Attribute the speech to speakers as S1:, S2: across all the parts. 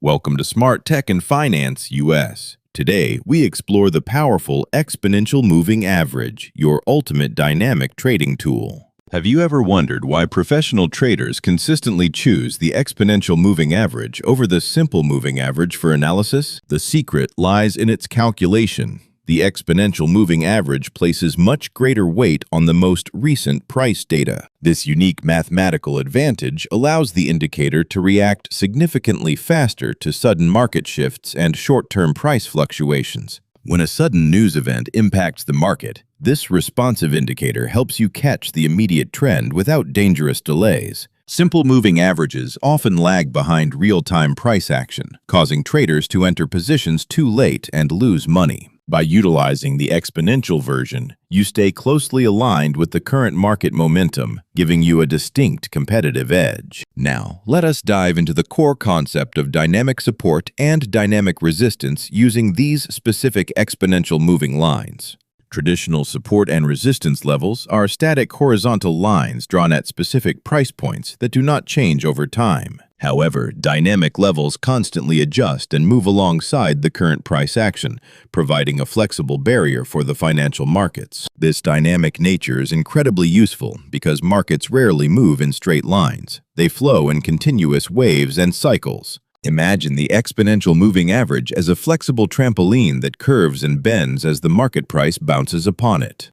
S1: Welcome to Smart Tech and Finance US. Today, we explore the powerful exponential moving average, your ultimate dynamic trading tool. Have you ever wondered why professional traders consistently choose the exponential moving average over the simple moving average for analysis? The secret lies in its calculation. The exponential moving average places much greater weight on the most recent price data. This unique mathematical advantage allows the indicator to react significantly faster to sudden market shifts and short-term price fluctuations. When a sudden news event impacts the market, this responsive indicator helps you catch the immediate trend without dangerous delays. Simple moving averages often lag behind real-time price action, causing traders to enter positions too late and lose money. By utilizing the exponential version, you stay closely aligned with the current market momentum, giving you a distinct competitive edge. Now, let us dive into the core concept of dynamic support and dynamic resistance using these specific exponential moving lines. Traditional support and resistance levels are static horizontal lines drawn at specific price points that do not change over time. However, dynamic levels constantly adjust and move alongside the current price action, providing a flexible barrier for the financial markets. This dynamic nature is incredibly useful because markets rarely move in straight lines. They flow in continuous waves and cycles. Imagine the exponential moving average as a flexible trampoline that curves and bends as the market price bounces upon it.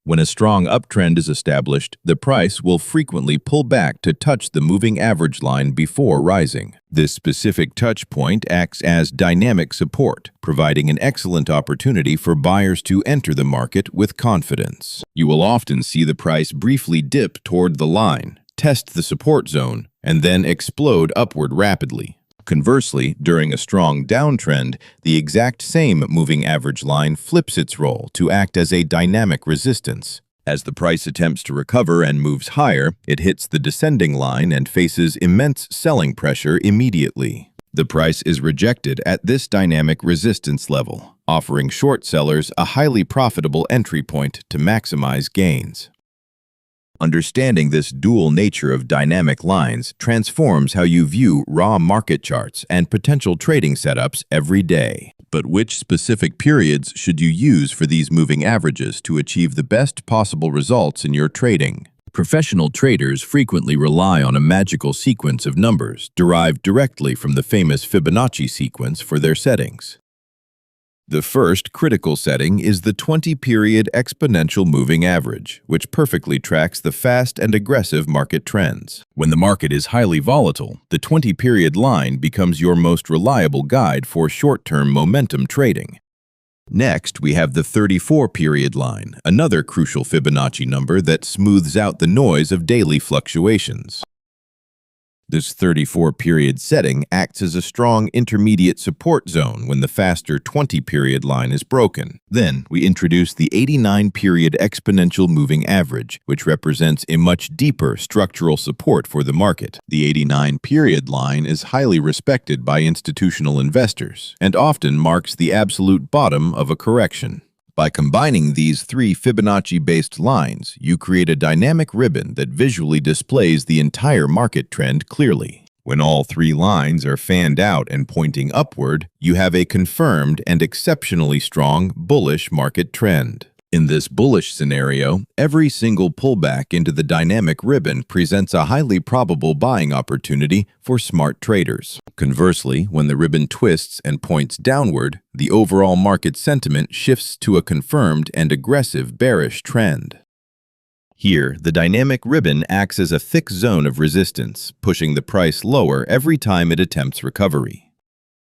S1: When a strong uptrend is established, the price will frequently pull back to touch the moving average line before rising. This specific touch point acts as dynamic support, providing an excellent opportunity for buyers to enter the market with confidence. You will often see the price briefly dip toward the line, test the support zone, and then explode upward rapidly. Conversely, during a strong downtrend, the exact same moving average line flips its role to act as a dynamic resistance. As the price attempts to recover and moves higher, it hits the descending line and faces immense selling pressure immediately. The price is rejected at this dynamic resistance level, offering short sellers a highly profitable entry point to maximize gains. Understanding this dual nature of dynamic lines transforms how you view raw market charts and potential trading setups every day. But which specific periods should you use for these moving averages to achieve the best possible results in your trading? Professional traders frequently rely on a magical sequence of numbers derived directly from the famous Fibonacci sequence for their settings. The first critical setting is the 20-period exponential moving average, which perfectly tracks the fast and aggressive market trends. When the market is highly volatile, the 20-period line becomes your most reliable guide for short-term momentum trading. Next, we have the 34-period line, another crucial Fibonacci number that smooths out the noise of daily fluctuations. This 34-period setting acts as a strong intermediate support zone when the faster 20-period line is broken. Then, we introduce the 89-period exponential moving average, which represents a much deeper structural support for the market. The 89-period line is highly respected by institutional investors and often marks the absolute bottom of a correction. By combining these three Fibonacci-based lines, you create a dynamic ribbon that visually displays the entire market trend clearly. When all three lines are fanned out and pointing upward, you have a confirmed and exceptionally strong bullish market trend. In this bullish scenario, every single pullback into the dynamic ribbon presents a highly probable buying opportunity for smart traders. Conversely, when the ribbon twists and points downward, the overall market sentiment shifts to a confirmed and aggressive bearish trend. Here, the dynamic ribbon acts as a thick zone of resistance, pushing the price lower every time it attempts recovery.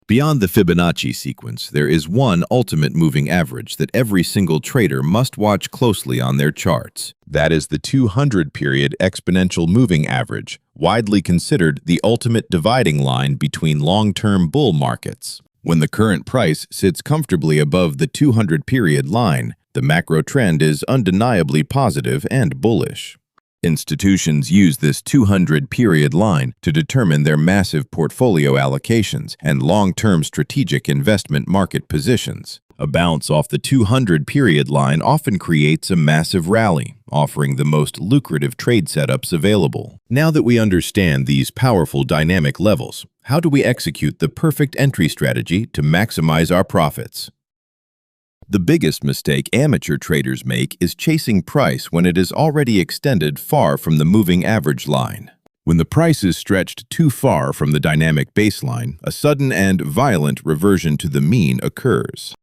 S1: Beyond the Fibonacci sequence, there is one ultimate moving average that every single trader must watch closely on their charts. That is the 200-period exponential moving average, widely considered the ultimate dividing line between long-term bull markets. When the current price sits comfortably above the 200-period line, the macro trend is undeniably positive and bullish. Institutions use this 200-period line to determine their massive portfolio allocations and long-term strategic investment market positions. A bounce off the 200 period line often creates a massive rally, offering the most lucrative trade setups available. Now that we understand these powerful dynamic levels, how do we execute the perfect entry strategy to maximize our profits? The biggest mistake amateur traders make is chasing price when it is already extended far from the moving average line. When the price is stretched too far from the dynamic baseline, a sudden and violent reversion to the mean occurs.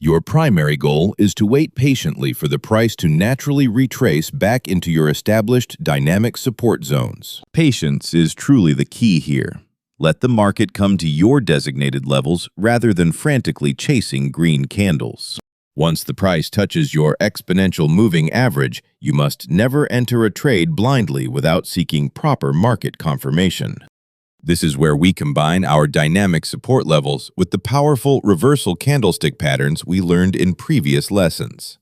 S1: Your primary goal is to wait patiently for the price to naturally retrace back into your established dynamic support zones. Patience is truly the key here. Let the market come to your designated levels rather than frantically chasing green candles. Once the price touches your exponential moving average, you must never enter a trade blindly without seeking proper market confirmation. This is where we combine our dynamic support levels with the powerful reversal candlestick patterns we learned in previous lessons.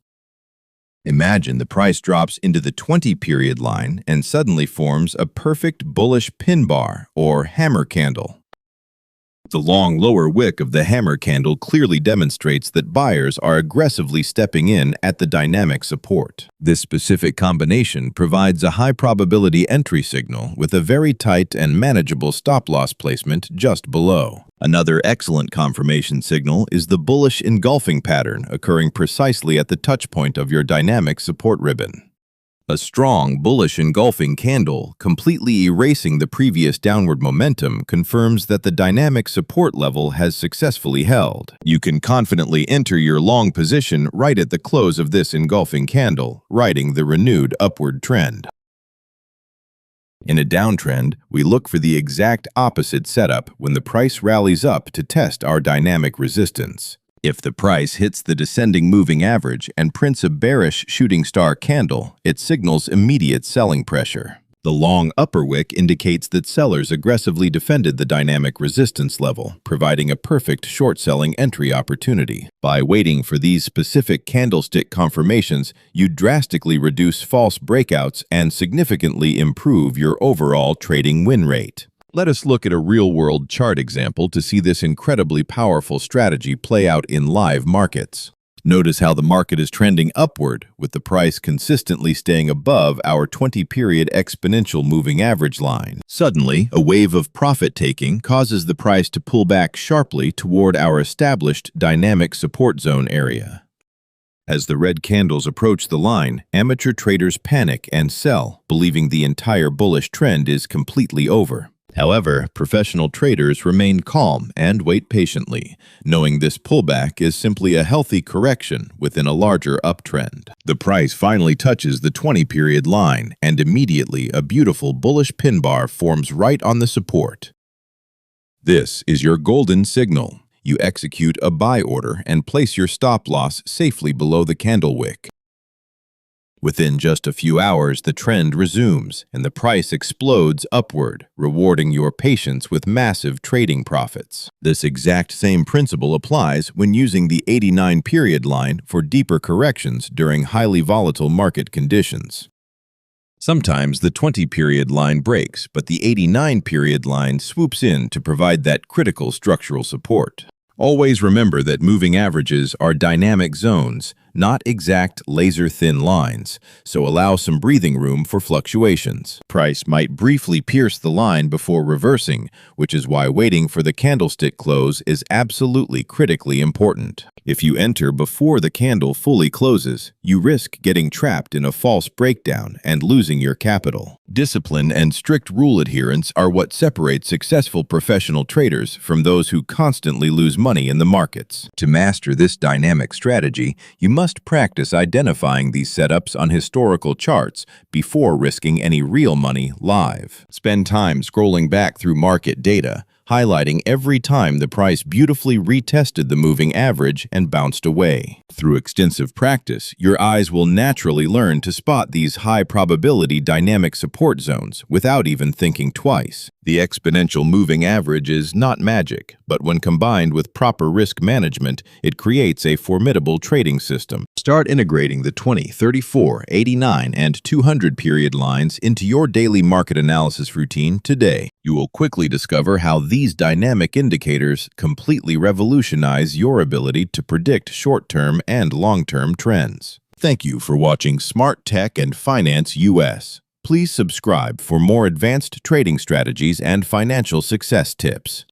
S1: Imagine the price drops into the 20-period line and suddenly forms a perfect bullish pin bar or hammer candle. The long lower wick of the hammer candle clearly demonstrates that buyers are aggressively stepping in at the dynamic support. This specific combination provides a high probability entry signal with a very tight and manageable stop-loss placement just below. Another excellent confirmation signal is the bullish engulfing pattern occurring precisely at the touch point of your dynamic support ribbon. A strong bullish engulfing candle, completely erasing the previous downward momentum, confirms that the dynamic support level has successfully held. You can confidently enter your long position right at the close of this engulfing candle, riding the renewed upward trend. In a downtrend, we look for the exact opposite setup when the price rallies up to test our dynamic resistance. If the price hits the descending moving average and prints a bearish shooting star candle, it signals immediate selling pressure. The long upper wick indicates that sellers aggressively defended the dynamic resistance level, providing a perfect short-selling entry opportunity. By waiting for these specific candlestick confirmations, you drastically reduce false breakouts and significantly improve your overall trading win rate. Let us look at a real-world chart example to see this incredibly powerful strategy play out in live markets. Notice how the market is trending upward, with the price consistently staying above our 20-period exponential moving average line. Suddenly, a wave of profit-taking causes the price to pull back sharply toward our established dynamic support zone area. As the red candles approach the line, amateur traders panic and sell, believing the entire bullish trend is completely over. However, professional traders remain calm and wait patiently, knowing this pullback is simply a healthy correction within a larger uptrend. The price finally touches the 20-period line, and immediately a beautiful bullish pin bar forms right on the support. This is your golden signal. You execute a buy order and place your stop loss safely below the candle wick. Within just a few hours, the trend resumes, and the price explodes upward, rewarding your patience with massive trading profits. This exact same principle applies when using the 89-period line for deeper corrections during highly volatile market conditions. Sometimes the 20-period line breaks, but the 89-period line swoops in to provide that critical structural support. Always remember that moving averages are dynamic zones, not exact laser-thin lines, so allow some breathing room for fluctuations. Price might briefly pierce the line before reversing, which is why waiting for the candlestick close is absolutely critically important. If you enter before the candle fully closes, you risk getting trapped in a false breakdown and losing your capital. Discipline and strict rule adherence are what separate successful professional traders from those who constantly lose money in the markets. To master this dynamic strategy, you must practice identifying these setups on historical charts before risking any real money live. Spend time scrolling back through market data, highlighting every time the price beautifully retested the moving average and bounced away. Through extensive practice, your eyes will naturally learn to spot these high-probability dynamic support zones without even thinking twice. The exponential moving average is not magic, but when combined with proper risk management, it creates a formidable trading system. Start integrating the 20, 34, 89, and 200 period lines into your daily market analysis routine today. You will quickly discover how these dynamic indicators completely revolutionize your ability to predict short-term and long-term trends. Thank you for watching Smart Tech and Finance US. Please subscribe for more advanced trading strategies and financial success tips.